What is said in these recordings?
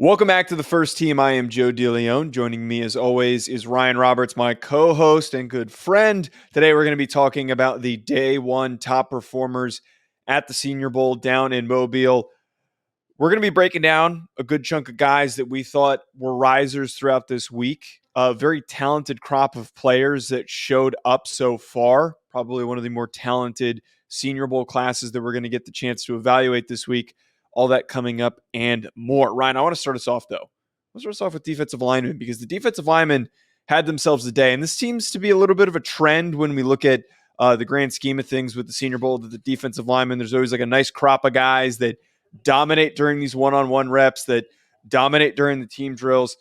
Welcome back to the First Team. I am Joe DeLeone. Joining me as always is Ryan Roberts, my co-host and good friend. Today we're going to be talking about the day one top performers at the Senior Bowl down in Mobile. We're going to be breaking down a good chunk of guys that we thought were risers throughout this week. A very talented crop of players that showed up so far. Probably one of the more talented Senior Bowl classes that we're going to get the chance to evaluate this week. All that coming up and more. Ryan, I want to start us off, though. Let's start us off with defensive linemen because the defensive linemen had themselves a day. And this seems to be a little bit of a trend when we look at the grand scheme of things with the Senior Bowl, that the defensive linemen, there's always like a nice crop of guys that dominate during these one-on-one reps, that dominate during the team drills.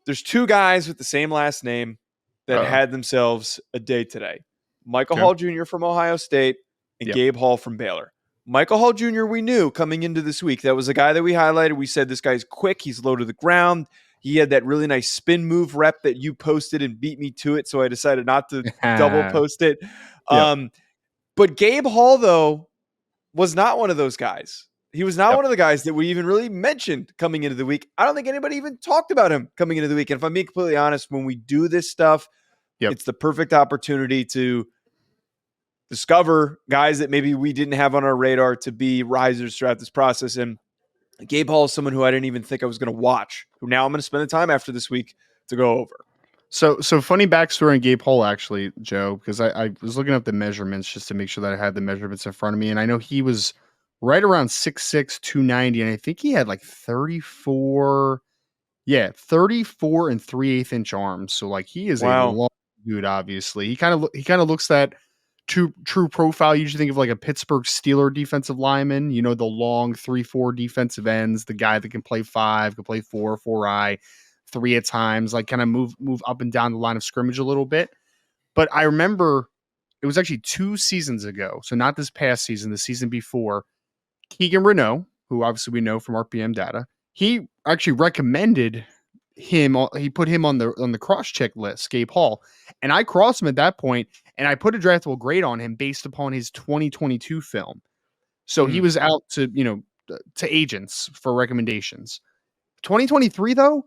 There's two guys with the same last name that had themselves a day today. Michael Hall Jr. from Ohio State and Gabe Hall from Baylor. Michael Hall Jr. we knew coming into this week. That was a guy that we highlighted. We said this guy's quick. He's low to the ground. He had that really nice spin move rep that you posted and beat me to it, so I decided not to double post it. But Gabe Hall, though, was not one of those guys. He was not one of the guys that we even really mentioned coming into the week. I don't think anybody even talked about him coming into the week. And if I'm being completely honest, when we do this stuff, it's the perfect opportunity to discover guys that maybe we didn't have on our radar to be risers throughout this process. And Gabe Hall is someone who I didn't even think I was going to watch, who now I'm going to spend the time after this week to go over. So funny backstory on Gabe Hall, actually, Joe, because I was looking up the measurements just to make sure that I had the measurements in front of me. And I know he was right around 6'6", 290. And I think he had like 34 and 3/8 inch arms. So like he is a long dude, obviously. He kind of looks that true profile. You usually think of like a Pittsburgh Steeler defensive lineman, you know, the long 3-4 defensive ends, the guy that can play 5, can play 4-eye, 3 at times, like kind of move up and down the line of scrimmage a little bit. But I remember it was actually 2 seasons ago, so not this past season, the season before, Keegan Renault, who obviously we know from RPM data, he actually recommended him. He put him on the cross check list, Gabe Hall, and I crossed him at that point, and I put a draftable grade on him based upon his 2022 film. So he was out to agents for recommendations. 2023 though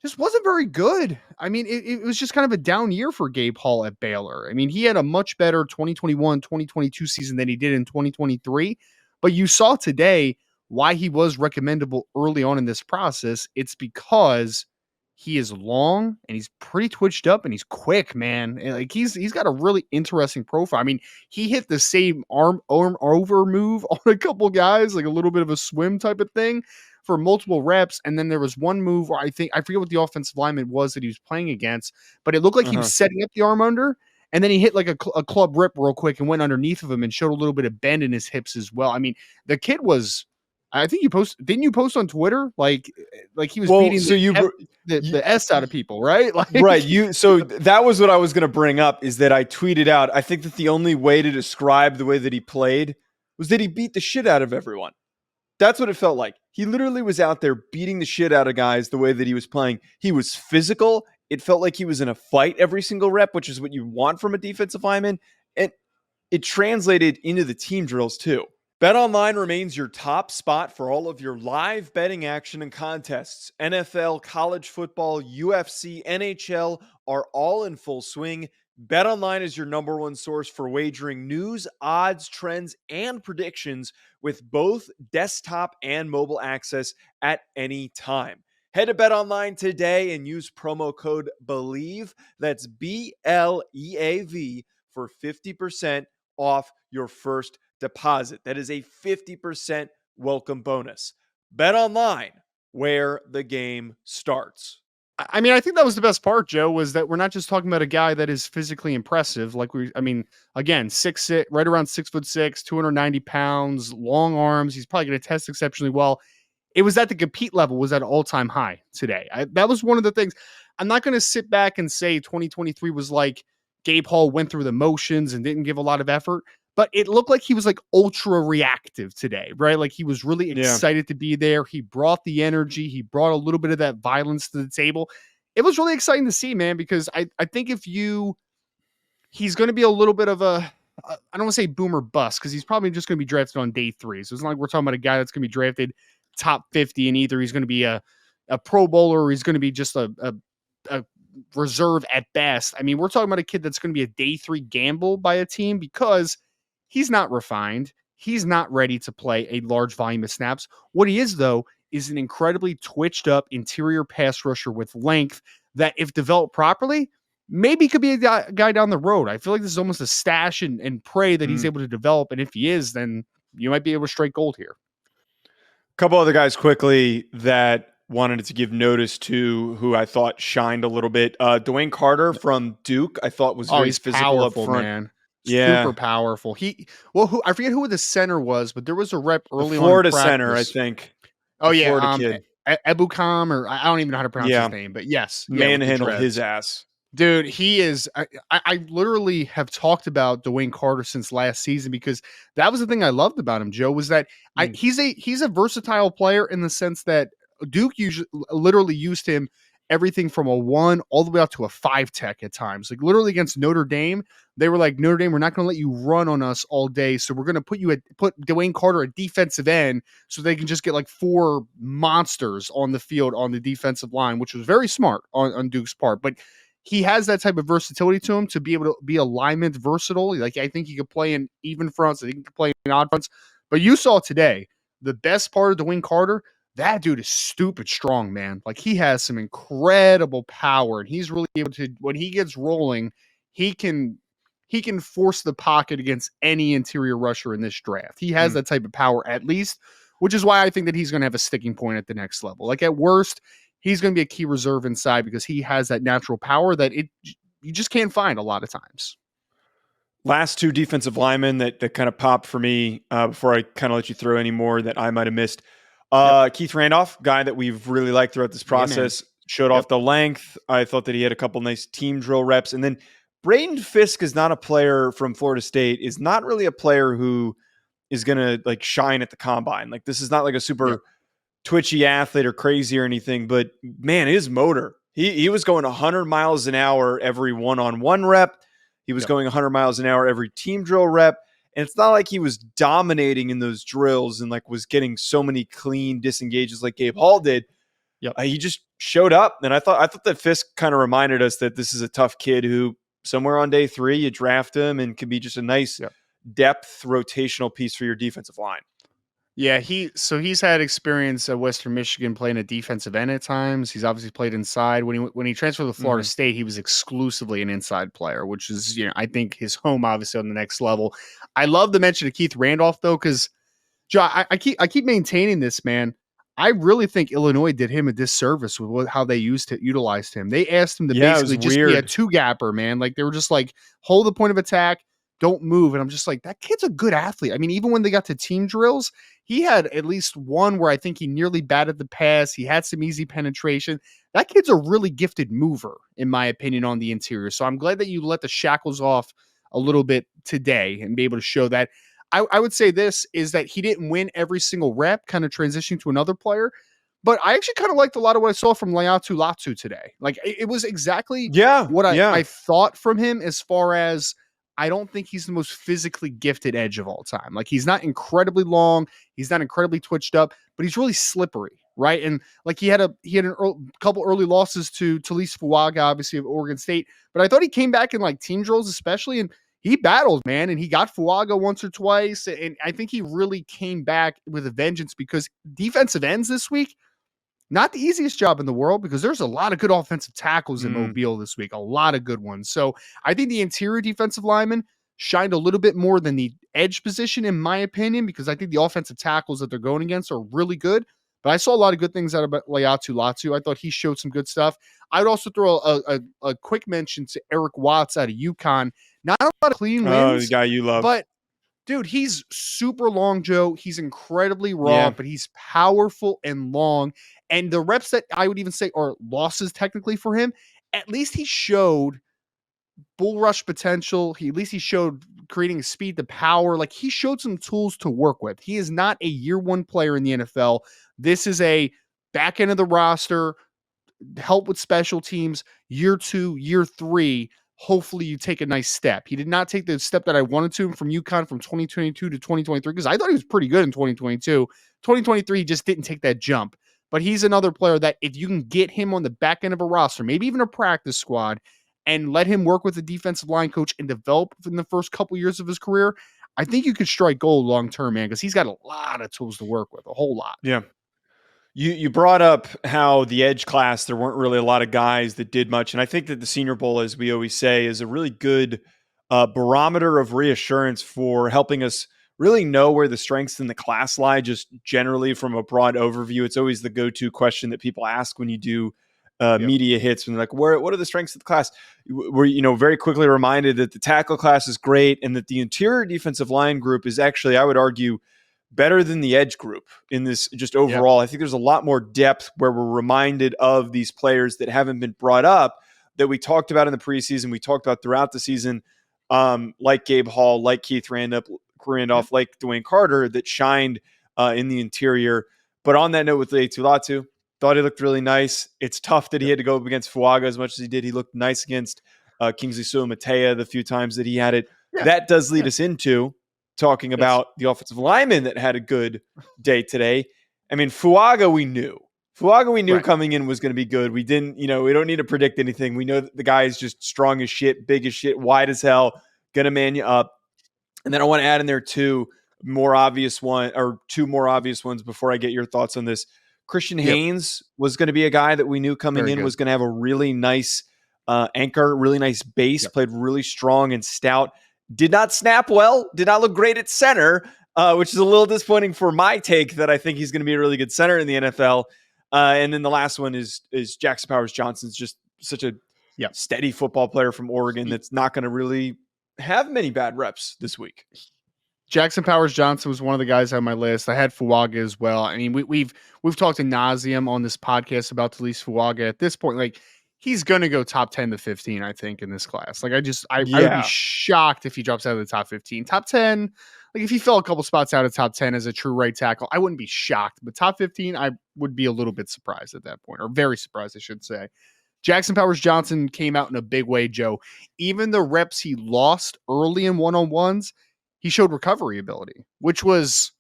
just wasn't very good. I mean, it was just kind of a down year for Gabe Hall at Baylor. I mean, he had a much better 2021, 2022 season than he did in 2023. But you saw today why he was recommendable early on in this process. It's because he is long and he's pretty twitched up and he's quick, man. And like he's got a really interesting profile. I mean, he hit the same arm over move on a couple guys, like a little bit of a swim type of thing for multiple reps. And then there was one move where I forget what the offensive lineman was that he was playing against, but it looked like he was setting up the arm under. And then he hit like a club rip real quick and went underneath of him and showed a little bit of bend in his hips as well. I mean, the kid was, I think didn't you post on Twitter? Like he was beating the S out of people, right? Like, right. So that was what I was going to bring up, is that I tweeted out, I think that the only way to describe the way that he played was that he beat the shit out of everyone. That's what it felt like. He literally was out there beating the shit out of guys the way that he was playing. He was physical. It felt like he was in a fight every single rep, which is what you want from a defensive lineman. And it translated into the team drills too. BetOnline remains your top spot for all of your live betting action and contests. NFL, college football, UFC, NHL are all in full swing. BetOnline is your number one source for wagering news, odds, trends, and predictions with both desktop and mobile access at any time. Head to BetOnline today and use promo code BELIEVE, that's BLEAV, for 50% off your first deposit. That is a 50% welcome bonus. BetOnline, where the game starts. I mean, I think that was the best part, Joe, was that we're not just talking about a guy that is physically impressive. Again, 6'6", right around 6'6", 290 pounds, long arms. He's probably going to test exceptionally well. It was at the compete level, was at an all-time high today. That was one of the things. I'm not going to sit back and say 2023 was like Gabe Hall went through the motions and didn't give a lot of effort, but it looked like he was like ultra reactive today, right? Like he was really excited to be there. He brought the energy. He brought a little bit of that violence to the table. It was really exciting to see, man, because I think he's going to be a little bit of a, I don't want to say boomer bust, because he's probably just going to be drafted on day 3. So it's not like we're talking about a guy that's going to be drafted top 50 and either he's going to be a a Pro Bowler, or he's going to be just a reserve at best. I mean, we're talking about a kid that's going to be a day 3 gamble by a team because he's not refined. He's not ready to play a large volume of snaps. What he is, though, is an incredibly twitched up interior pass rusher with length that, if developed properly, maybe could be a guy down the road. I feel like this is almost a stash and pray that he's able to develop. And if he is, then you might be able to strike gold here. A couple other guys quickly that wanted to give notice to, who I thought shined a little bit. DeWayne Carter from Duke, I thought was very He's physical powerful, up front. man. Yeah. Super powerful. I forget who the center was, but there was a rep early on Florida in practice. center, I think. Oh, yeah. Florida kid. Ebukam, or I don't even know how to pronounce his name, but yes. Manhandled his ass. Dude, he is. I literally have talked about DeWayne Carter since last season because that was the thing I loved about him, Joe, was that he's a versatile player in the sense that Duke literally used him everything from a 1 all the way up to a 5 tech at times. Like literally against Notre Dame, they were like, Notre Dame, we're not going to let you run on us all day, so we're going to put DeWayne Carter at defensive end so they can just get like 4 monsters on the field on the defensive line, which was very smart on Duke's part. But he has that type of versatility to him to be able to be alignment versatile. Like I think he could play in even fronts, I think he could play in odd fronts. But you saw today, the best part of DeWayne Carter, that dude is stupid strong, man. Like he has some incredible power, and he's really able to, when he gets rolling, he can force the pocket against any interior rusher in this draft. He has that type of power at least, which is why I think that he's going to have a sticking point at the next level. Like at worst, he's going to be a key reserve inside because he has that natural power that you just can't find a lot of times. Last 2 defensive linemen that kind of popped for me before I kind of let you throw any more that I might have missed. Keith Randolph, guy that we've really liked throughout this process, showed off the length. I thought that he had a couple nice team drill reps. And then Braden Fisk is not a player from Florida State, is not really a player who is going to like shine at the combine. Like this is not like a super twitchy athlete or crazy or anything, but man, his motor, he was going 100 miles an hour every one-on-one rep. He was going 100 miles an hour every team drill rep. And it's not like he was dominating in those drills and like was getting so many clean disengages like Gabe Hall did. He just showed up. And I thought that Fisk kind of reminded us that this is a tough kid who somewhere on day 3, you draft him and can be just a nice depth rotational piece for your defensive line. Yeah, he's had experience at Western Michigan playing a defensive end at times. He's obviously played inside. When he transferred to Florida State, he was exclusively an inside player, which is, I think his home obviously on the next level. I love the mention of Keith Randolph though, because Joe, I keep maintaining this, man. I really think Illinois did him a disservice with how they utilized him. They asked him to basically just be a 2-gapper, man. Like they were just like, hold the point of attack, don't move. And I'm just like, that kid's a good athlete. I mean, even when they got to team drills, he had at least one where I think he nearly batted the pass. He had some easy penetration. That kid's a really gifted mover, in my opinion, on the interior. So I'm glad that you let the shackles off a little bit today and be able to show that. I would say this is that he didn't win every single rep, kind of transitioning to another player. But I actually kind of liked a lot of what I saw from Laiatu Latu today. Like it was exactly what I thought from him, as far as I don't think he's the most physically gifted edge of all time. Like he's not incredibly long, he's not incredibly twitched up, but he's really slippery, right? And like he had a couple early losses to Taliese Fuaga, obviously of Oregon State, but I thought he came back in like team drills especially, and he battled, man, and he got Fuaga once or twice, and I think he really came back with a vengeance, because defensive ends this week, not the easiest job in the world, because there's a lot of good offensive tackles in Mobile this week, a lot of good ones. So I think the interior defensive lineman shined a little bit more than the edge position, in my opinion, because I think the offensive tackles that they're going against are really good. But I saw a lot of good things out of Laiatu Latu. I thought he showed some good stuff. I would also throw a quick mention to Eric Watts out of UConn. Not a lot of clean wins. The guy you love. But, dude, he's super long, Joe. He's incredibly raw, but he's powerful and long. And the reps that I would even say are losses technically for him, at least he showed bull rush potential. At least he showed creating speed, the power. Like he showed some tools to work with. He is not a year 1 player in the NFL. This is a back end of the roster, help with special teams, year 2, year 3. Hopefully you take a nice step. He did not take the step that I wanted to from UConn from 2022 to 2023, because I thought he was pretty good in 2022. 2023, he just didn't take that jump. but he's another player that if you can get him on the back end of a roster, maybe even a practice squad, and let him work with the defensive line coach and develop in the first couple years of his career, I think you could strike gold long term, man, because he's got a lot of tools to work with, a whole lot. Yeah. You brought up how the edge class, there weren't really a lot of guys that did much. And I think that the Senior Bowl, as we always say, is a really good barometer of reassurance for helping us really know where the strengths in the class lie, just generally from a broad overview. It's always the go-to question that people ask when you do media hits, when they're like, what are the strengths of the class? We're, very quickly reminded that the tackle class is great and that the interior defensive line group is actually, I would argue, better than the edge group in this just overall. I think there's a lot more depth where we're reminded of these players that haven't been brought up that we talked about in the preseason, we talked about throughout the season, like Gabe Hall, like Keith Randolph, like Dwayne Carter, that shined in the interior. But on that note with Tulatu, thought he looked really nice. It's tough that he had to go up against Fuaga as much as he did. He looked nice against Kingsley Suamatea the few times that he had it. That does lead us into talking about the offensive lineman that had a good day today. I mean, Fuaga we knew coming in was going to be good. We didn't, we don't need to predict anything. We know that the guy is just strong as shit, big as shit, wide as hell, going to man you up. And then I want to add in there two more obvious ones before I get your thoughts on this. Christian Haynes was going to be a guy that we knew coming in was going to have a really nice anchor, really nice base, played really strong and stout. Did not snap well, did not look great at center, which is a little disappointing for my take that I think he's going to be a really good center in the NFL. And then the last one is Jackson Powers Johnson's just such a steady football player from Oregon that's not going to really have many bad reps this week. Jackson Powers Johnson was one of the guys on my list. I had Fuaga as well. I mean, we've talked ad nauseum on this podcast about Taliese Fuaga. At this point, like, he's going to go top 10 to 15, I think, in this class. Like, I would be shocked if he drops out of the top 15. Top 10, like, if he fell a couple spots out of top 10 as a true right tackle, I wouldn't be shocked. But top 15, I would be a little bit surprised at that point, or very surprised, I should say. Jackson Powers Johnson came out in a big way, Joe. Even the reps he lost early in one-on-ones, he showed recovery ability, which was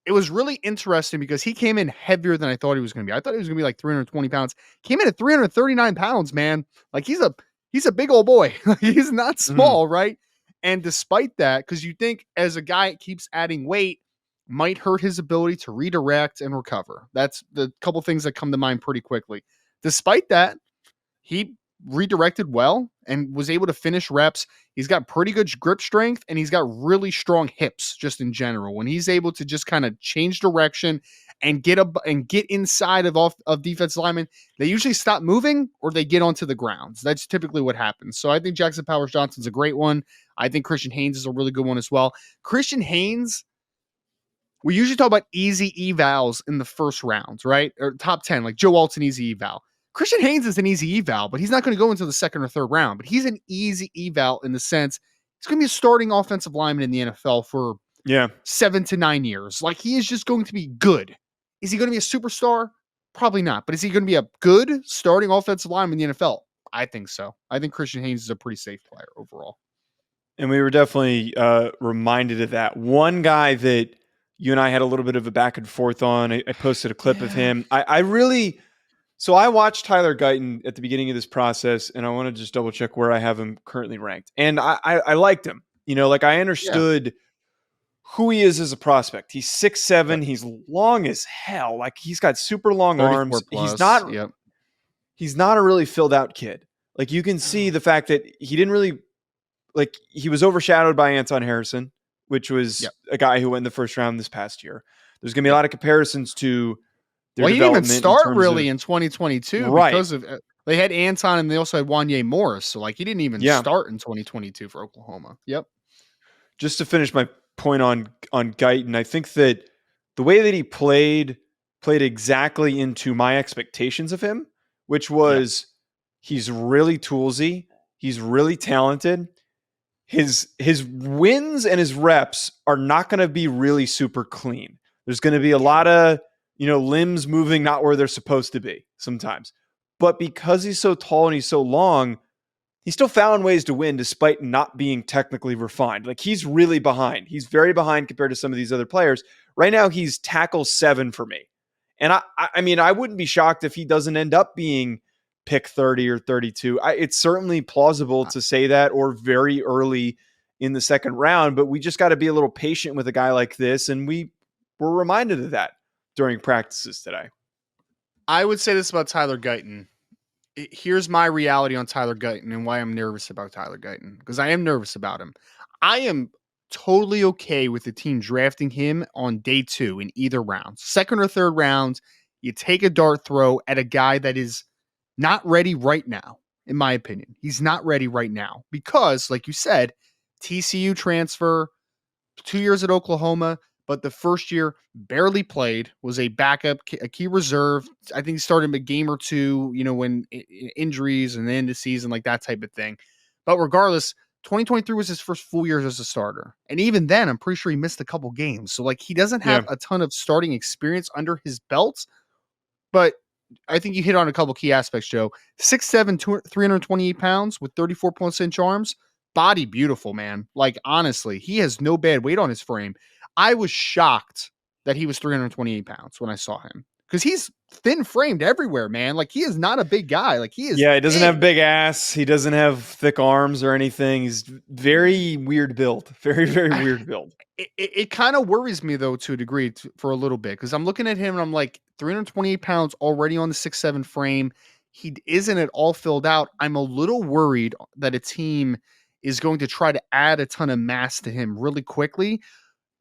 really interesting because he came in heavier than I thought he was going to be. I thought he was going to be like 320 pounds. Came in at 339 pounds, man. Like, he's a big old boy. He's not small, right? And despite that, because you think as a guy that keeps adding weight, might hurt his ability to redirect and recover. That's the couple things that come to mind pretty quickly. Despite that, he redirected well and was able to finish reps. He's got pretty good grip strength and he's got really strong hips just in general. When he's able to just kind of change direction and get inside of defensive linemen, they usually stop moving or they get onto the grounds. That's typically what happens. So I think Jackson Powers Johnson's a great one. I think Christian Haynes is a really good one as well. Christian Haynes, we usually talk about easy evals in the first rounds, right? Or top 10, like Joe Alt's an easy eval. Christian Haynes is an easy eval, but he's not going to go into the second or third round. But he's an easy eval in the sense he's going to be a starting offensive lineman in the NFL for 7 to 9 years. Like, he is just going to be good. Is he going to be a superstar? Probably not. But is he going to be a good starting offensive lineman in the NFL? I think so. I think Christian Haynes is a pretty safe player overall. And we were definitely reminded of that. One guy that you and I had a little bit of a back and forth on, I posted a clip of him. So I watched Tyler Guyton at the beginning of this process, and I want to just double check where I have him currently ranked. And I liked him. I understood who he is as a prospect. He's 6'7". He's long as hell. Like, he's got super long arms. Plus. He's not a really filled out kid. Like, you can see the fact that he didn't really, like, he was overshadowed by Anton Harrison, which was a guy who went in the first round this past year. There's going to be a lot of comparisons to he didn't even start really in 2022 because of they had Anton and they also had Wanye Morris. So, like, he didn't even start in 2022 for Oklahoma. Just to finish my point on Guyton, I think that the way that he played exactly into my expectations of him, which was he's really toolsy. He's really talented. His wins and his reps are not going to be really super clean. There's going to be a lot of limbs moving not where they're supposed to be sometimes. But because he's so tall and he's so long, he still found ways to win despite not being technically refined. Like, he's really behind. He's very behind compared to some of these other players. Right now, he's tackle 7 for me. And I mean, I wouldn't be shocked if he doesn't end up being pick 30 or 32. It's certainly plausible to say that, or very early in the second round, but we just got to be a little patient with a guy like this. And we were reminded of that during practices today. I would say this about Tyler Guyton. Here's my reality on Tyler Guyton and why I'm nervous about Tyler Guyton, because I am nervous about him. I am totally okay with the team drafting him on day 2 in either round, second or third round. You take a dart throw at a guy that is not ready right now, in my opinion. He's not ready right now because, like you said, TCU transfer, 2 years at Oklahoma, but the first year barely played, was a backup, a key reserve. I think he started a game or two, when injuries and the end of the season, like that type of thing. But regardless, 2023 was his first full year as a starter. And even then, I'm pretty sure he missed a couple games. So he doesn't have a ton of starting experience under his belt, but I think you hit on a couple key aspects, Joe. 6'7", 328 pounds with 34.6 arms. Body beautiful, man. Honestly, he has no bad weight on his frame. I was shocked that he was 328 pounds when I saw him, because he's thin framed everywhere, man. He is not a big guy. He is. Yeah, he doesn't have big ass. He doesn't have thick arms or anything. He's very weird build. Very, very weird build. It kind of worries me, though, to a degree for a little bit, because I'm looking at him and I'm like, 328 pounds already on the 6'7" frame. He isn't at all filled out. I'm a little worried that a team is going to try to add a ton of mass to him really quickly,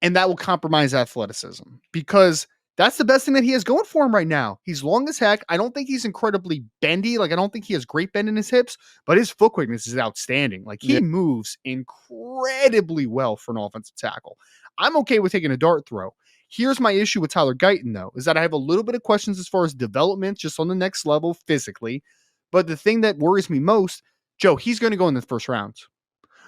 and that will compromise athleticism, because that's the best thing that he has going for him right now. He's long as heck. I don't think he's incredibly bendy. I don't think he has great bend in his hips, but his foot quickness is outstanding. He moves incredibly well for an offensive tackle. I'm okay with taking a dart throw. Here's my issue with Tyler Guyton, though, is that I have a little bit of questions as far as development, just on the next level physically. But the thing that worries me most, Joe, he's going to go in the first round.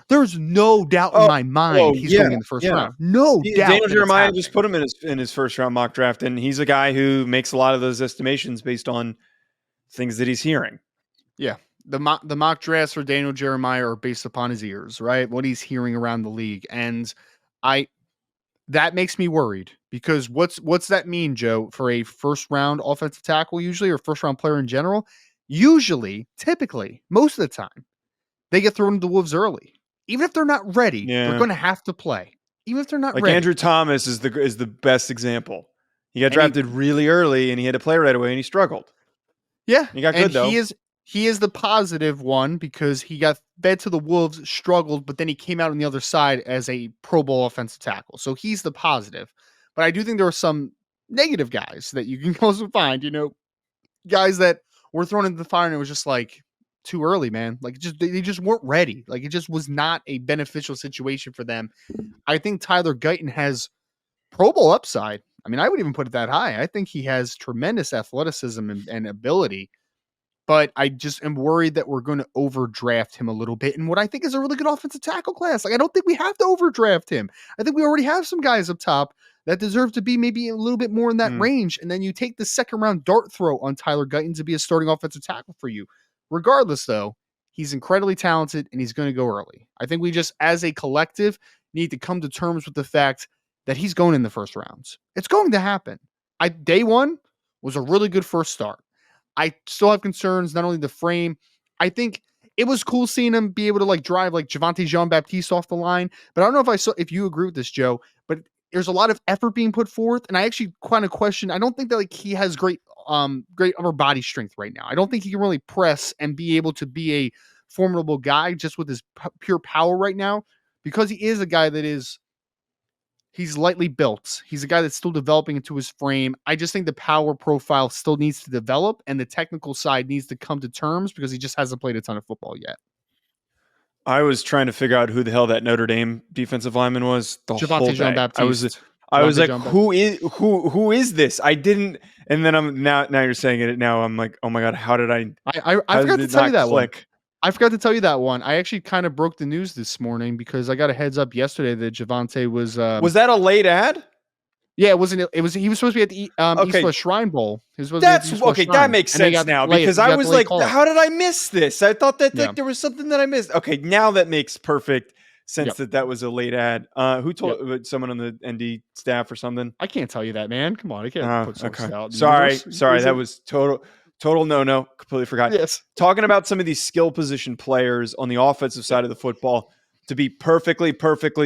There's no doubt in my mind he's going in the first round. No doubt. Daniel Jeremiah just put him in his first round mock draft, and he's a guy who makes a lot of those estimations based on things that he's hearing. Yeah. The mock drafts for Daniel Jeremiah are based upon his ears, right? What he's hearing around the league. And that makes me worried, because what's that mean, Joe, for a first round offensive tackle usually, or first round player in general? Usually, typically, most of the time, they get thrown to the wolves early. Even if they're not ready, they're going to have to play. Even if they're not ready. Andrew Thomas is the best example. He got drafted really early, and he had to play right away, and he struggled. Yeah. He got good, though. He is the positive one, because he got fed to the wolves, struggled, but then he came out on the other side as a Pro Bowl offensive tackle. So he's the positive. But I do think there are some negative guys that you can also find, guys that were thrown into the fire, and it was just too early, man. They just weren't ready. It just was not a beneficial situation for them. I think Tyler Guyton has Pro Bowl upside. I mean, I would even put it that high. I think he has tremendous athleticism and ability, but I just am worried that we're going to overdraft him a little bit in what I think is a really good offensive tackle class. I don't think we have to overdraft him. I think we already have some guys up top that deserve to be maybe a little bit more in that range. And then you take the second round dart throw on Tyler Guyton to be a starting offensive tackle for you. Regardless, though, he's incredibly talented, and he's going to go early. I think we just, as a collective, need to come to terms with the fact that he's going in the first rounds. It's going to happen. Day one was a really good first start. I still have concerns, not only the frame. I think it was cool seeing him be able to drive Javonte Jean-Baptiste off the line, but I don't know if you agree with this, Joe, but there's a lot of effort being put forth, and I actually kind of question. I don't think that he has great upper body strength right now. I don't think he can really press and be able to be a formidable guy just with his pure power right now, because he is a guy that he's lightly built. He's a guy that's still developing into his frame. I just think the power profile still needs to develop, and the technical side needs to come to terms, because he just hasn't played a ton of football yet. I was trying to figure out who the hell that Notre Dame defensive lineman was the Javonte whole day. Jean-Baptiste. I was like, who is this? I didn't, and then I'm now you're saying it. Now I'm like, oh my god, how did I forgot to tell you that one. I forgot to tell you that one. I actually kind of broke the news this morning, because I got a heads up yesterday that Javonte was. Was that a late ad? Yeah, it wasn't. It was. He was supposed to be at the East West Shrine Bowl. That's okay. That makes sense now, because I was like, how did I miss this? I thought that there was something that I missed. Okay, now that makes perfect sense Yep. that was a late ad. Who Yep. told someone on the ND staff or something? I can't tell you that, man. Come on, I can't put sources Okay. out in the Sorry. universe. Are you Sorry. That crazy? was total no. Completely forgot. Yes. Talking about some of these skill position players on the offensive Yep. side of the football, to be perfectly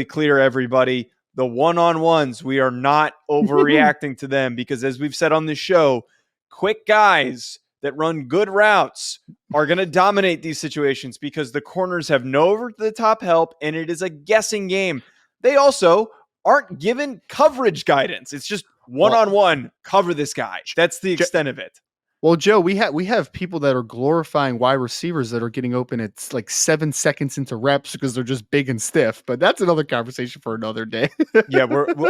clear, everybody, the one-on-ones, we are not overreacting to them because as we've said on this show, quick guys that run good routes are going to dominate these situations because the corners have no over-the-top help and it is a guessing game. They also aren't given coverage guidance. It's just Well, one-on-one, cover this guy. That's the extent of it. Well, Joe, we have people that are glorifying wide receivers that are getting open at like 7 seconds into reps because they're just big and stiff. But that's another conversation for another day. Yeah,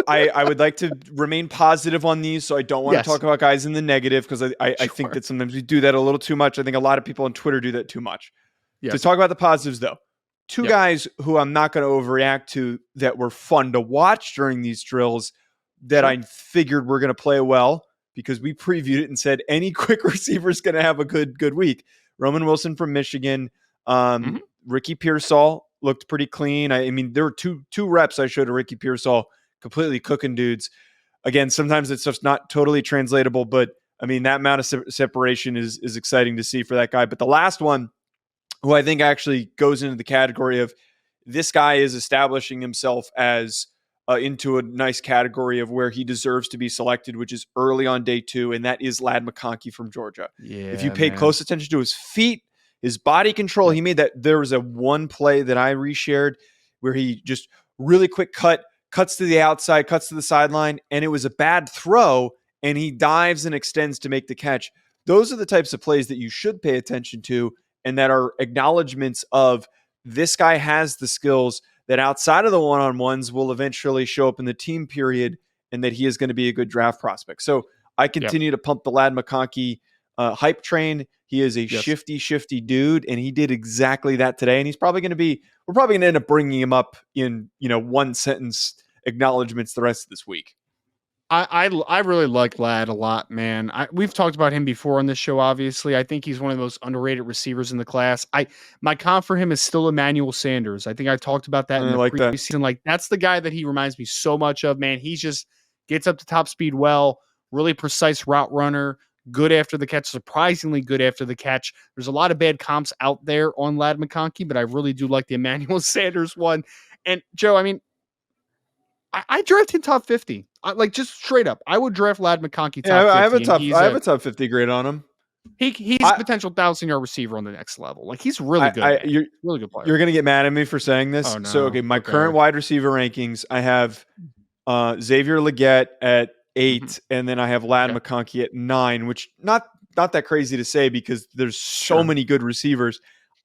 I would like to remain positive on these, so I don't want to Yes, talk about guys in the negative because I think sure. that sometimes we do that a little too much. I think a lot of people on Twitter do that too much. To Yes. talk about the positives, though, two Yep. guys who I'm not going to overreact to that were fun to watch during these drills that Sure. I figured were going to play well because we previewed it and said any quick receiver is going to have a good week. Roman Wilson from Michigan, Mhm. Ricky Pearsall looked pretty clean. I mean, there were two reps I showed to Ricky Pearsall, completely cooking dudes. Again, sometimes it's just not totally translatable, but I mean that amount of separation is exciting to see for that guy. But the last one, who I think actually goes into the category of this guy is establishing himself as into a nice category of where he deserves to be selected, which is early on day 2, and that is Lad McConkey from Georgia. If you Yeah, pay man. close attention to his feet, his body control, Yep. he made that. There was a one play that I reshared where he just really quick cuts to the outside, cuts to the sideline, and it was a bad throw, and he dives and extends to make the catch. Those are the types of plays that you should pay attention to and that are acknowledgments of this guy has the skills that outside of the one-on-ones will eventually show up in the team period and that he is going to be a good draft prospect. So I Yep. continue to pump the Lad McConkey hype train. He is a Yes. shifty dude, and he did exactly that today. And we're probably going to end up bringing him up in, one sentence acknowledgments the rest of this week. I really like Lad a lot, man. We've talked about him before on this show. Obviously, I think he's one of the most underrated receivers in the class. My comp for him is still Emmanuel Sanders. I think I talked about that in I the like that. preseason. Like that's the guy that he reminds me so much of. Man, he just gets up to top speed well, really precise route runner, good after the catch, surprisingly good after the catch. There's a lot of bad comps out there on Lad McConkey, but I really do like the Emmanuel Sanders one. And Joe, I mean, I draft him top 50. Like just straight up. I would draft Lad McConkey Yeah, top I have a 50, and top I have a top 50 grade on him. he's a I potential 1,000-yard receiver on the next level. Like he's really good, I man. Really good player. you're gonna get mad at me for saying this. Oh So okay, no. my Okay. current wide receiver rankings, I have Xavier Legette at Mhm. 8, and then I have Lad Okay. McConkey at 9, which not that crazy to say because there's so Sure. many good receivers.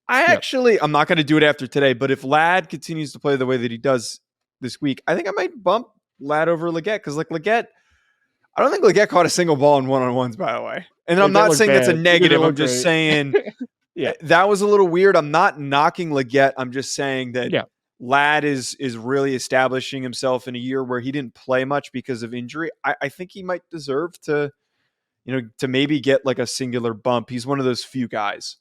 Yep. I'm not gonna do it after today, but if Lad continues to play the way that he does this week, I think I might bump Lad over Legette because like Legette, I don't think Legette caught a single ball in one-on-ones, by the way. And I'm Like that not looked saying that's a bad. It didn't negative. I'm look just great. saying Yeah. that was a little weird. I'm not knocking Legette. I'm just saying that Yeah. Lad is really establishing himself in a year where he didn't play much because of injury. I think he might deserve to, to maybe get like a singular bump. He's one of those few guys.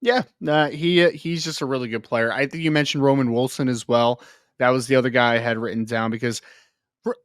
Yeah. Nah, he's just a really good player. I think you mentioned Roman Wilson as well. That was the other guy I had written down because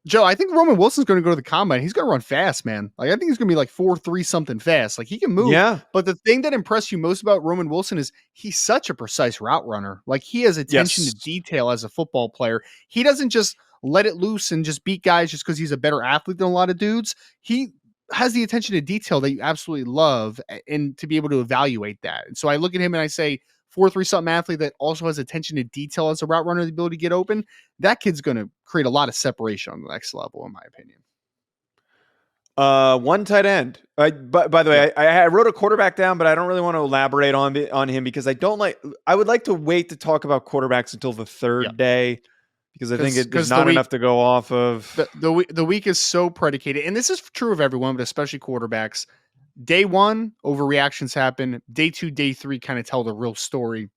Joe, I think Roman Wilson's going to go to the combine. He's going to run fast, man. Like I think he's going to be like 4.3 something fast. Like he can move. Yeah. But the thing that impressed you most about Roman Wilson is he's such a precise route runner. Like he has attention to Yes. detail as a football player. He doesn't just let it loose and just beat guys just because he's a better athlete than a lot of dudes. He has the attention to detail that you absolutely love and to be able to evaluate that. And so I look at him and I say, 4.3 something athlete that also has attention to detail as a route runner, the ability to get open, that kid's going to create a lot of separation on the next level, in my opinion. One tight end. By the Yep. way, I wrote a quarterback down, but I don't really want to elaborate on him because I would like to wait to talk about quarterbacks until the third Yep. day because I think there's Because not enough to go off of. the week is so predicated, and this is true of everyone, but especially quarterbacks. Day one, overreactions happen. Day two, day three kind of tell the real story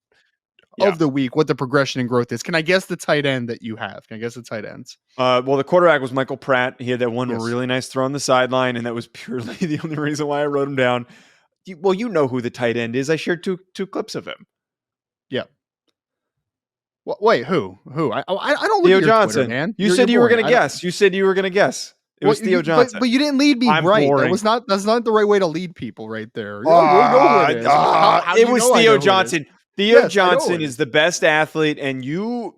Yeah. of the week, what the progression and growth is. Can I guess the tight end that you have? Can I guess the tight ends? Well, the quarterback was Michael Pratt. He had that one Yes. really nice throw on the sideline, and that was purely the only reason why I wrote him down. Well, you know who the tight end is. I shared two clips of him. Yeah. Wait, who? I don't look Theo at your Twitter, Johnson. man. You You're said you were boring. going to guess. You said you were going to guess. It was Theo Johnson. But you didn't lead me I'm right. boring. That's not the right way to lead people right there. You know who it is. How do It you was know I Theo know who it is? Johnson. Theo Yes, I know who Johnson it is the best athlete, and you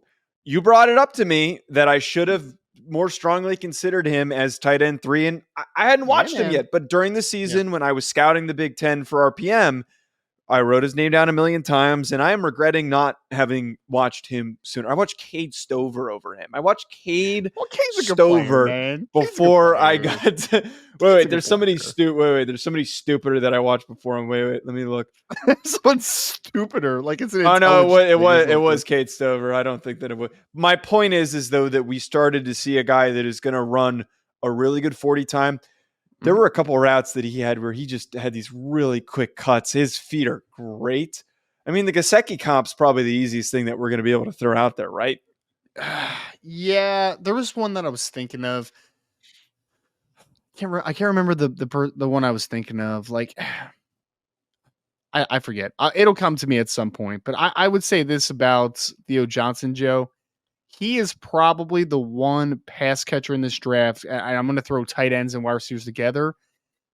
brought it up to me that I should have more strongly considered him as tight end 3, and I hadn't watched him yet. But during the season, when I was scouting the Big Ten for RPM, I wrote his name down a million times, and I am regretting not having watched him sooner. I watched Cade Stover over him. I watched Cade Cade's a good Stover player, man. before I got to. Wait. There's somebody stupid. There's somebody stupider that I watched before him. Wait. Let me look. Someone stupider. Like it's an Oh no, it intelligence was Cade Stover. I don't think that it was. My point is though that we started to see a guy that is going to run a really good 40 time. There were a couple of routes that he had where he just had these really quick cuts. His feet are great. I mean, the Gesicki comp's probably the easiest thing that we're going to be able to throw out there, right? Yeah, there was one that I was thinking of. I can't remember the one I was thinking of. Like, I forget. It'll come to me at some point. But I would say this about Theo Johnson, Joe. He is probably the one pass catcher in this draft. And I'm going to throw tight ends and wide receivers together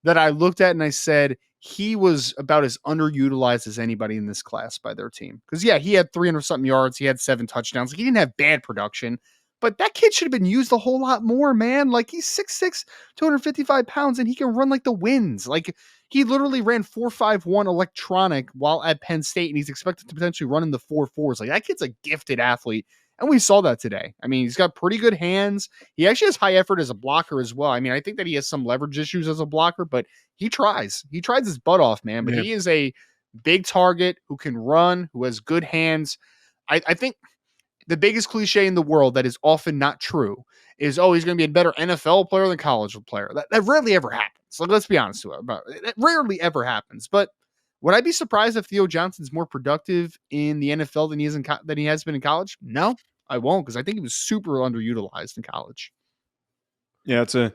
that I looked at and I said he was about as underutilized as anybody in this class by their team. Because, yeah, he had 300 something yards. He had 7 touchdowns. He didn't have bad production, but that kid should have been used a whole lot more, man. Like, he's 6'6, 255 pounds, and he can run like the winds. Like, he literally ran 4.51 electronic while at Penn State, and he's expected to potentially run in the 4.4s. Like, that kid's a gifted athlete. And we saw that today. I mean, he's got pretty good hands. He actually has high effort as a blocker as well. I mean, I think that he has some leverage issues as a blocker, but he tries. He tries his butt off, man. But he is a big target who can run, who has good hands. I think the biggest cliche in the world that is often not true is, oh, he's going to be a better NFL player than college player. That rarely ever happens. Like, let's be honest about it. It rarely ever happens. But would I be surprised if Theo Johnson's more productive in the NFL than he has been in college? No, I won't, because I think he was super underutilized in college. Yeah, it's a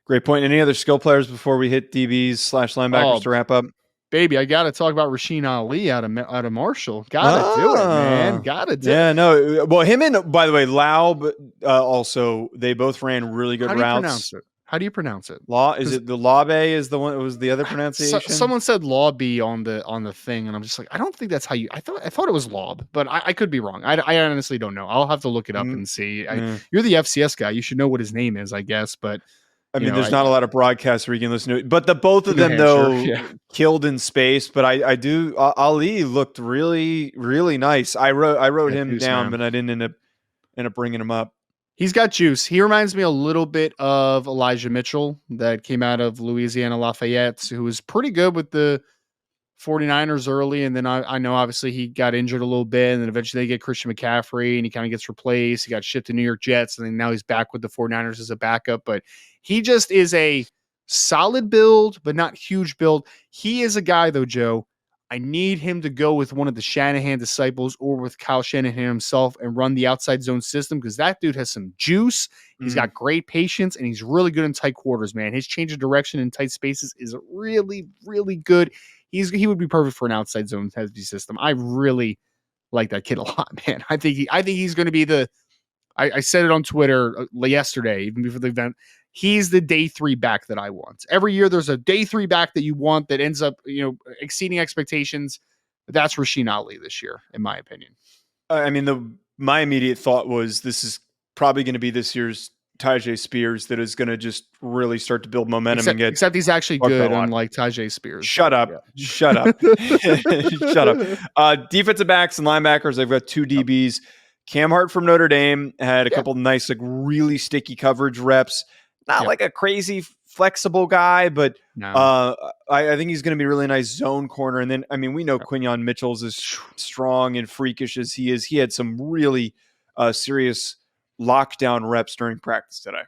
great point. Any other skill players before we hit DBs/linebackers to wrap up? Baby, I got to talk about Rasheen Ali out of Marshall. Got to do it, man. Got to do it. Yeah, no. Well, him and, by the way, Laub also, they both ran really good routes. How do you pronounce it? Is it the Labe is the one? It was the other pronunciation. Someone said Lobby on the thing, and I'm just like, I don't think that's how you. I thought it was Lob, but I could be wrong. I honestly don't know. I'll have to look it up and see. You're the FCS guy. You should know what his name is, I guess. But I mean, there's not a lot of broadcasts where you can listen to it. But the both of them though killed in space. But I do. Ali looked really really nice. I wrote him down, but I didn't end up bringing him up. He's got juice. He reminds me a little bit of Elijah Mitchell that came out of Louisiana Lafayette, who was pretty good with the 49ers early. And then I know obviously he got injured a little bit, and then eventually they get Christian McCaffrey and he kind of gets replaced. He got shipped to New York Jets, and then now he's back with the 49ers as a backup. But he just is a solid build, but not huge build. He is a guy though, Joe. I need him to go with one of the Shanahan disciples or with Kyle Shanahan himself and run the outside zone system, because that dude has some juice. He's got great patience, and he's really good in tight quarters, man. His change of direction in tight spaces is really, really good. He would be perfect for an outside zone heavy system. I really like that kid a lot, man. I think he's going to be I said it on Twitter yesterday, even before the event. He's the day 3 back that I want. Every year there's a day 3 back that you want that ends up, exceeding expectations. That's Rasheen Ali this year, in my opinion. I mean, my immediate thought was this is probably going to be this year's Tyjae Spears that is going to just really start to build momentum except he's actually good, unlike Tyjae Spears. Shut up. Shut up. Shut up. Defensive backs and linebackers, I've got 2 DBs. Cam Hart from Notre Dame had a couple nice, like really sticky coverage reps. Not like a crazy flexible guy, but I think he's going to be a really nice zone corner. And then, I mean, we know Quinyon Mitchell's as strong and freakish as he is. He had some really serious lockdown reps during practice today.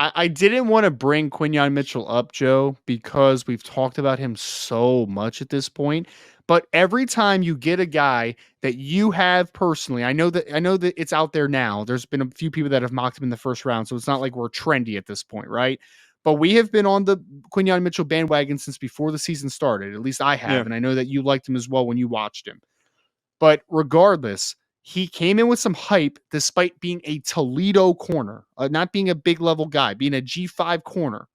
I didn't want to bring Quinyon Mitchell up, Joe, because we've talked about him so much at this point. But every time you get a guy that you have personally, I know that it's out there now. There's been a few people that have mocked him in the first round, so it's not like we're trendy at this point, right? But we have been on the Quinyon Mitchell bandwagon since before the season started. At least I have, and I know that you liked him as well when you watched him. But regardless, he came in with some hype despite being a Toledo corner, not being a big level guy, being a G5 corner.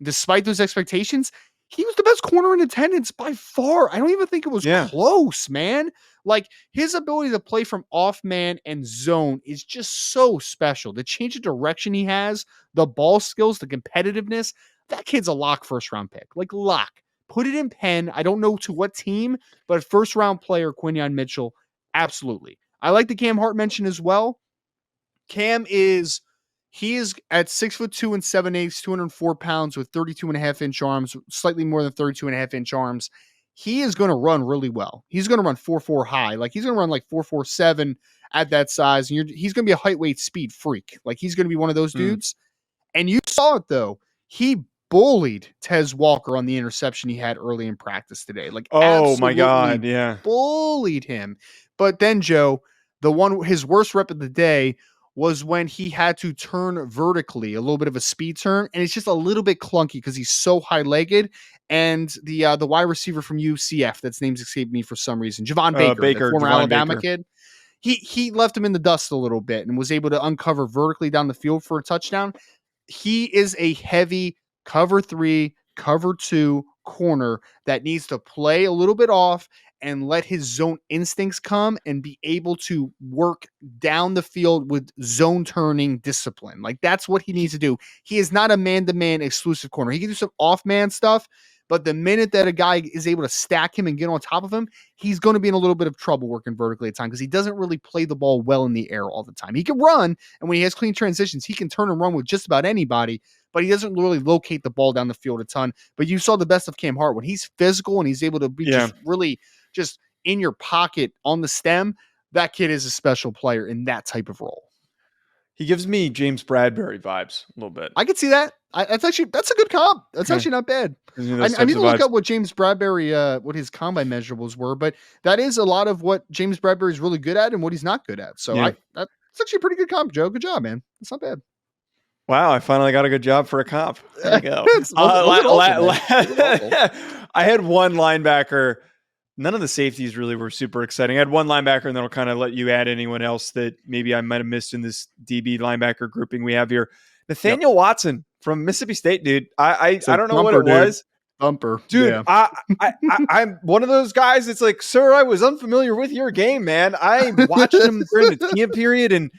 Despite those expectations, he was the best corner in attendance by far. I don't even think it was close, man. Like, his ability to play from off man and zone is just so special. The change of direction he has, the ball skills, the competitiveness, that kid's a lock first round pick. Like, lock. Put it in pen. I don't know to what team, but first round player Quinyon Mitchell, absolutely. I like the Cam Hart mention as well. Cam is at 6'2" and 7/8, 204 pounds with 32.5-inch arms, slightly more than 32.5-inch arms. He is going to run really well. He's going to run 4.4 high. Like, he's going to run like 4.47 at that size. And he's going to be a height, weight, speed freak. Like, he's going to be one of those dudes. And you saw it, though. He bullied Tez Walker on the interception he had early in practice today. Like, oh my God, yeah, bullied him. But then, Joe, his worst rep of the day was when he had to turn vertically, a little bit of a speed turn, and it's just a little bit clunky because he's so high-legged. And the wide receiver from UCF, that's name's escaped me for some reason, Javon Baker, the former Alabama kid, he left him in the dust a little bit and was able to uncover vertically down the field for a touchdown. He is a heavy cover 3, cover 2 corner that needs to play a little bit off and let his zone instincts come and be able to work down the field with zone turning discipline. Like, that's what he needs to do. He is not a man-to-man exclusive corner. He can do some off-man stuff, but the minute that a guy is able to stack him and get on top of him, he's going to be in a little bit of trouble working vertically at times because he doesn't really play the ball well in the air all the time. He can run, and when he has clean transitions, he can turn and run with just about anybody, but he doesn't really locate the ball down the field a ton. But you saw the best of Cam Hart. When he's physical and he's able to be just really just in your pocket on the stem, that kid is a special player in that type of role. He gives me James Bradbury vibes a little bit. I could see that. That's a good comp. That's actually not bad. I need to look up what James Bradbury, what his combine measurables were, but that is a lot of what James Bradbury is really good at and what he's not good at. So that's actually a pretty good comp, Joe. Good job, man. It's not bad. Wow, I finally got a good job for a comp. There we go. I had one linebacker. None of the safeties really were super exciting. I had one linebacker, and then I'll kind of let you add anyone else that maybe I might have missed in this DB linebacker grouping we have here. Nathaniel Watson from Mississippi State, dude. I don't know what it was. Thumper. Dude, yeah. I'm one of those guys that's like, sir, I was unfamiliar with your game, man. I watched him during the team period, and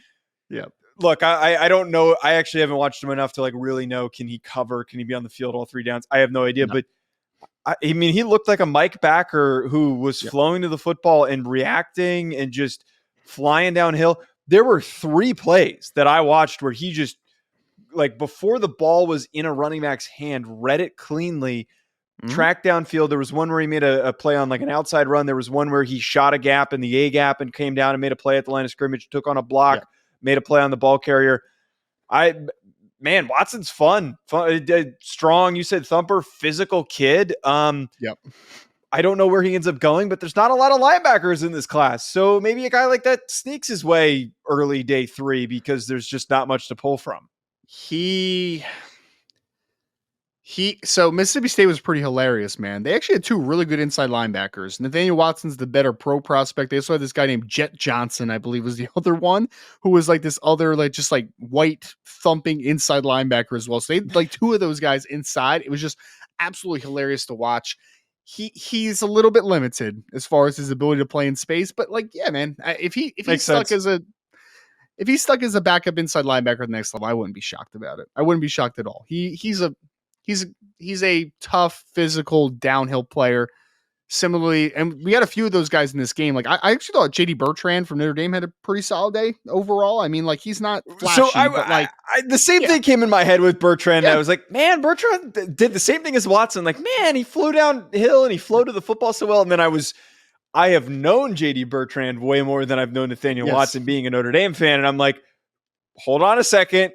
look, I don't know. I actually haven't watched him enough to like really know, can he cover? Can he be on the field all 3 downs? I have no idea, but I mean, he looked like a Mike backer who was flowing to the football and reacting and just flying downhill. There were 3 plays that I watched where he just, like, before the ball was in a running back's hand, read it cleanly, tracked downfield. There was one where he made a play on like an outside run. There was one where he shot a gap in the A gap and came down and made a play at the line of scrimmage, took on a block, made a play on the ball carrier. Man, Watson's fun, strong. You said thumper, physical kid. I don't know where he ends up going, but there's not a lot of linebackers in this class. So maybe a guy like that sneaks his way early day 3 because there's just not much to pull from. So Mississippi State was pretty hilarious, man. They actually had 2 really good inside linebackers. Nathaniel Watson's the better pro prospect. They also had this guy named Jet Johnson, I believe was the other one, who was like this other, like, just like white thumping inside linebacker as well. So they had like 2 of those guys inside. It was just absolutely hilarious to watch. He's a little bit limited as far as his ability to play in space, but like, yeah, man, if he's stuck as a backup inside linebacker at the next level, I wouldn't be shocked about it. I wouldn't be shocked at all. He's a tough, physical downhill player. Similarly, and we had a few of those guys in this game. Like, I actually thought JD Bertrand from Notre Dame had a pretty solid day overall. I mean, like, he's not flashy, but like the same thing came in my head with Bertrand. I was like, man, Bertrand did the same thing as Watson. Like, man, he flew downhill and he floated the football so well. And then I have known JD Bertrand way more than I've known Nathaniel Watson, being a Notre Dame fan. And I'm like, hold on a second.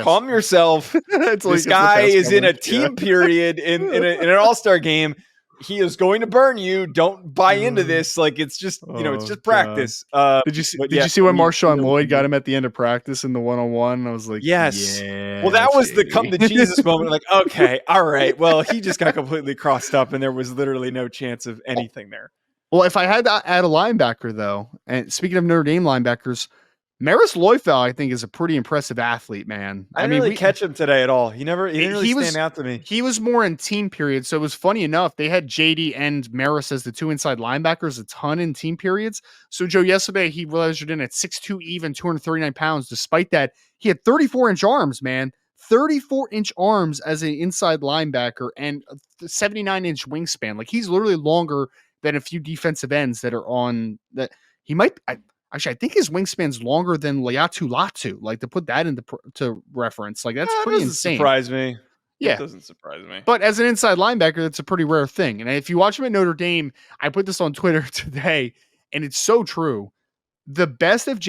Calm yourself. This guy is in a team period in an all-star game. He is going to burn you. Don't buy into this. Like, it's just, it's just practice. Did you see when Marshawn Lloyd got him at the end of practice in the 1-on-1? I was like, yes. Well, that was the come to Jesus moment. Like, okay, all right. Well, he just got completely crossed up and there was literally no chance of anything there. Well, if I had to add a linebacker, though, and speaking of Notre Dame linebackers, Maris Loifel, I think, is a pretty impressive athlete, man. I I didn't mean, really catch him today at all. He didn't really he stand was out to me. he was more in team periods. So it was funny enough. They had JD and Maris as the two inside linebackers a ton in team periods. So Joe, yesterday he measured in at 6'2", even 239 pounds. Despite that, he had 34-inch arms, man. 34-inch arms as an inside linebacker and a 79-inch wingspan. Like he's literally longer than a few defensive ends that are on that. He might. Actually, I think his wingspan's longer than Laiatu Latu. Like to put that into to reference, like that's That pretty doesn't insane. surprise me. It Yeah, doesn't surprise me. but as an inside linebacker, that's a pretty rare thing. And if you watch him at Notre Dame, I put this on Twitter today, and it's so true. The best of of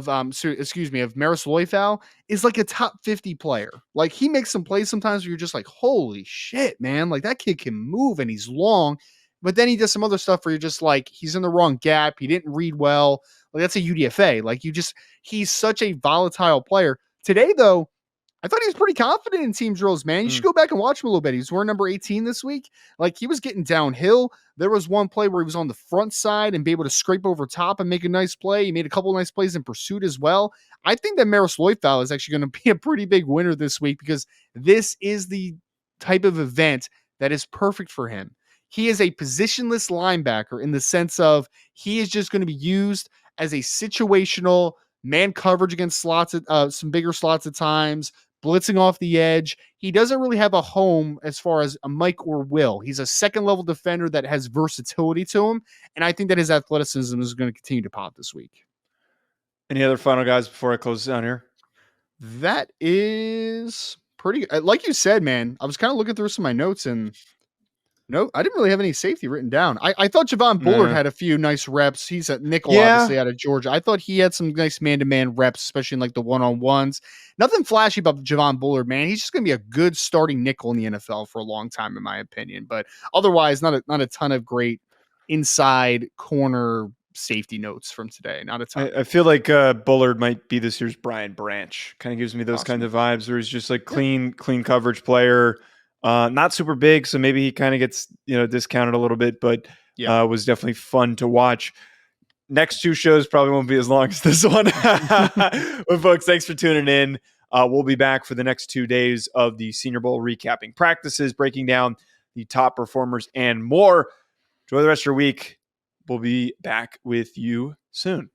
Maris Loifel is like a top 50 player. Like he makes some plays sometimes where you're just like, holy shit, man! Like that kid can move and he's long. But then he does some other stuff where you're just like, he's in the wrong gap. He didn't read well. Like that's a UDFA. Like he's such a volatile player. Today, though, I thought he was pretty confident in team drills, man. You should go back and watch him a little bit. He's wearing number 18 this week. Like he was getting downhill. There was one play where he was on the front side and be able to scrape over top and make a nice play. He made a couple of nice plays in pursuit as well. I think that Maris Loifel is actually going to be a pretty big winner this week because this is the type of event that is perfect for him. He is a positionless linebacker in the sense of he is just going to be used as a situational man coverage against slots, some bigger slots at times, blitzing off the edge. He doesn't really have a home as far as a Mike or Will. He's a second level defender that has versatility to him. And I think that his athleticism is going to continue to pop this week. Any other final guys before I close down here? That is pretty, like you said, man, I was kind of looking through some of my notes and no, I didn't really have any safety written down. I thought Javon Bullard had a few nice reps. He's a nickel, obviously, out of Georgia. I thought he had some nice man-to-man reps, especially in like the one-on-ones. Nothing flashy about Javon Bullard, man. He's just going to be a good starting nickel in the NFL for a long time, in my opinion. But otherwise, not a ton of great inside corner safety notes from today. Not a ton. I feel like Bullard might be this year's Brian Branch. Kind of gives me those kind of vibes where he's just like clean coverage player. Not super big, so maybe he kind of gets discounted a little bit, but was definitely fun to watch. Next two shows probably won't be as long as this one. But folks, thanks for tuning in. We'll be back for the next 2 days of the Senior Bowl recapping practices, breaking down the top performers and more. Enjoy the rest of your week. We'll be back with you soon.